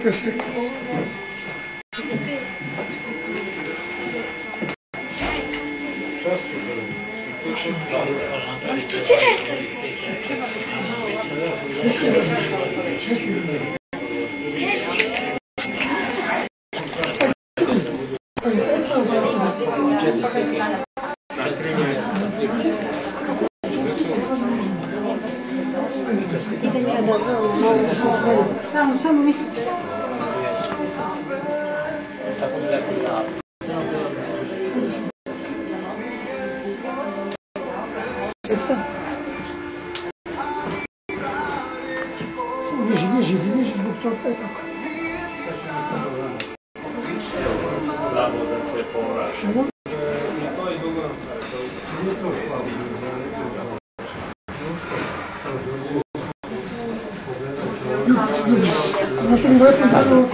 Vidite se. Samo mislite. Niži, zbog toga je tako. Znamo da se povraća. Na tom lepom danu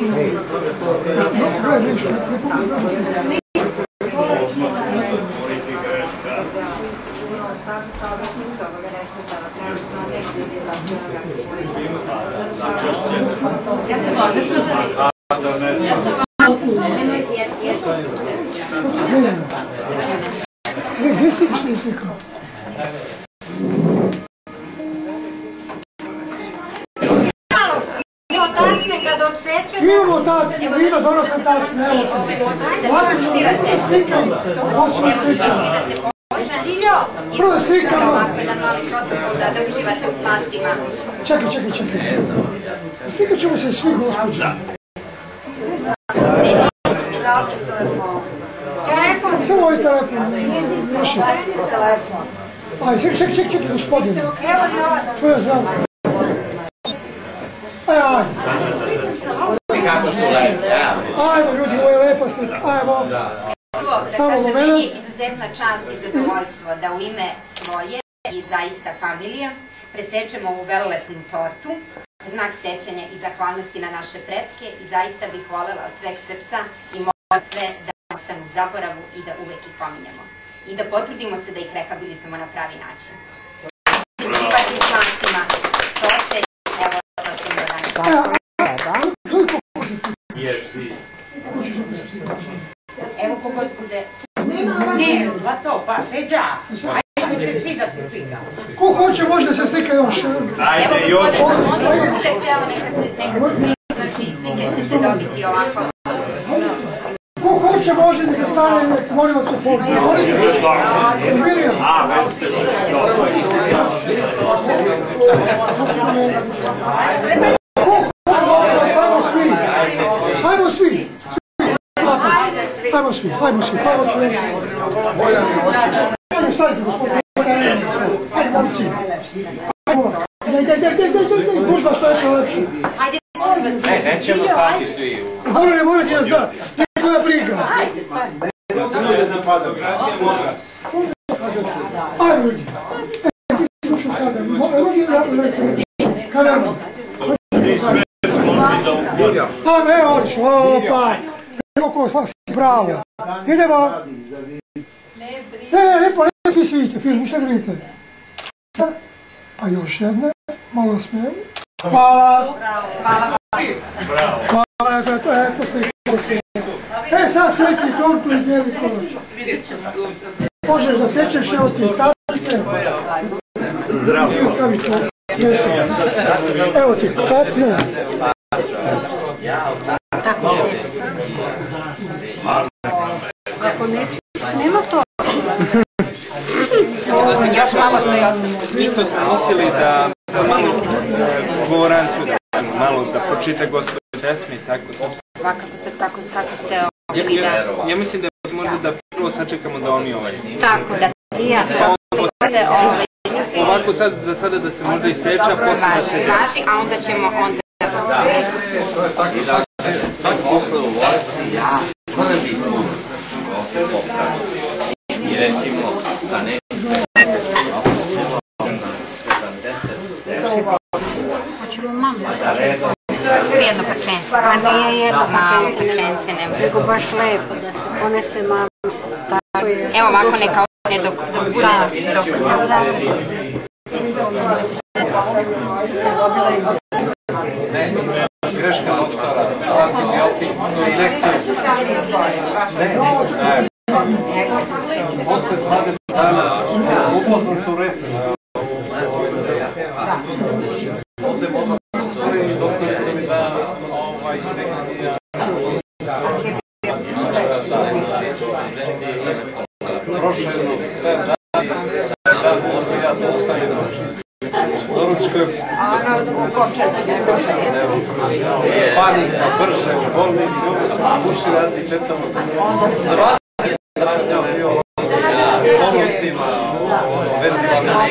gdje si išli slikao? Imamo tasne, ima donosne tasne, evo se. Ovako ću slikam, posljedno sličam. Prvo slikam. Da uživate u slastima. Čekaj. Slikat ćemo se svi, gospođe. Samo ovaj telefon. Aj, čekaj, gospodine. To je zdravo. Aj. Kako su lepe, ajmo ljudi, ovo je lepa slika, ajmo. Samo moment. Meni je izuzetna čast i zadovoljstvo da u ime svoje i zaista familije presečemo ovu velelepnu tortu, znak sećanja i zahvalnosti na naše pretke i zaista bih voljela od sveg srca i molila sve da ostanu u zaboravu i da uvek ih pominjemo. I da potrudimo se da ih rehabilitujemo na pravi način. Uživati u slastima torte, evo to sam do danas. Evo kogod bude... Ne, zlato, pa Peđa, ajde hoće svi da se slika. Ko hoće može da se slika još? Evo gospodin, onda bude htjela neka se slika, znači slike ćete dobiti ovako. Ko hoće može neka stane, molim vas se pogleda. Ajmo svi. Ajmo svi. Ajmo staviti gospodine. Ajde, momici. Dej, gužba što je to lepše. Ajde, molim vas. Nećemo stati svi. Morate ja znam. Nikoja briga. Ajmo ljudi. Ti slušao kamerman. A ne, odlično, opa. Oko vas bravo. Idemo. Ne svidite film, šta vidite? Pa još jedna, malo smijeni. Hvala. Hvala, eto slika. Sad seci tortu i djeli kolač. Možeš da sečeš, evo ti tablice. Zdravo. Evo ti kacne. Ako nema to. Još malo što je ostalo. Isto smo mislili da govoranciju malo da pročita gospođa pesme i tako sam. Svakako sad kako ste ovdje da... Ja mislim da možda da prvo sačekamo da oni ovaj. Tako, da i ja ste ovako sad, za sada da se možda iseča, posle da se... važi, a onda ćemo Svaki posle u vojci mora biti popravljeno. I recimo za hoćemo mamu. Jedno parčence. Pa nije jedno parčence, nego baš lepo da se ponese mama. Evo ovako neka ovdje dok greška noktora. Posle 20 dana upoznan se u recimo. Ovdje možda i doktorica mi da injekcija. Prošlo jedno 7 dana, ja dostavim doručkujem. Panika, brže u bolnici, ovdje su pušili antitetanus. Bonusima, veslovima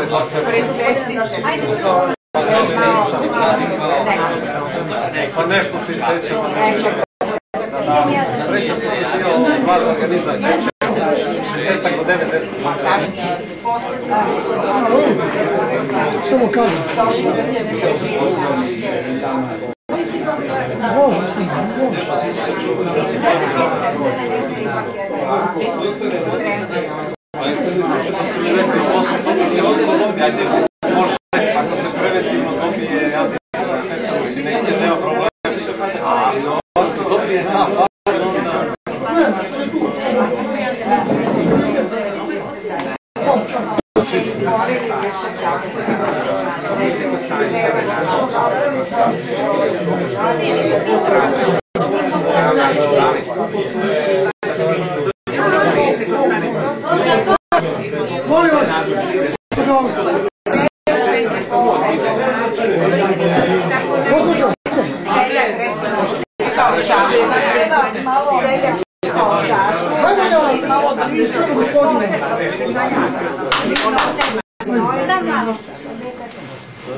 za kreve. Pa nešto se isrećemo. Srećati se bio mlad organizam, 60 do 90. Samo kažem. Ako se preventivno dobije injekcija, nema problema. Ako se dobije ta faz, onda... Molim vas.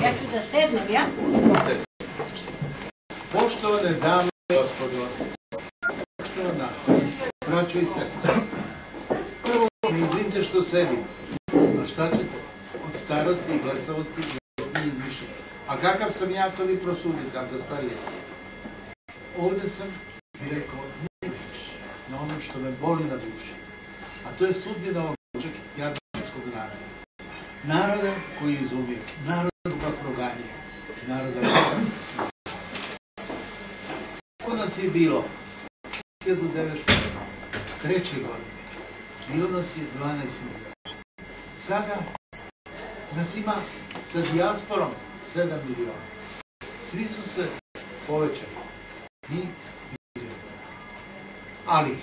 Ja ću da sednem, ja? Poštovane dame i gospodo, poštovana braćo i sestre, prvo mi izvinite što sedim, a šta ćete? Od starosti i blesavosti mi izmišljam. A kakav sam ja, to vi prosudite, da starije sam. Ovdje sam i rekao, ne više na onom što me boli na duši, a to je sudbina ovog jadranskog naroda. Naroda koji izumije, naroda koga proganja, naroda koga. Kod nas je bilo 1903. godine, bilo nas je 12 milijuna. Sada nas ima sa dijasporom 7 milijuna. Svi su se povećali. Ali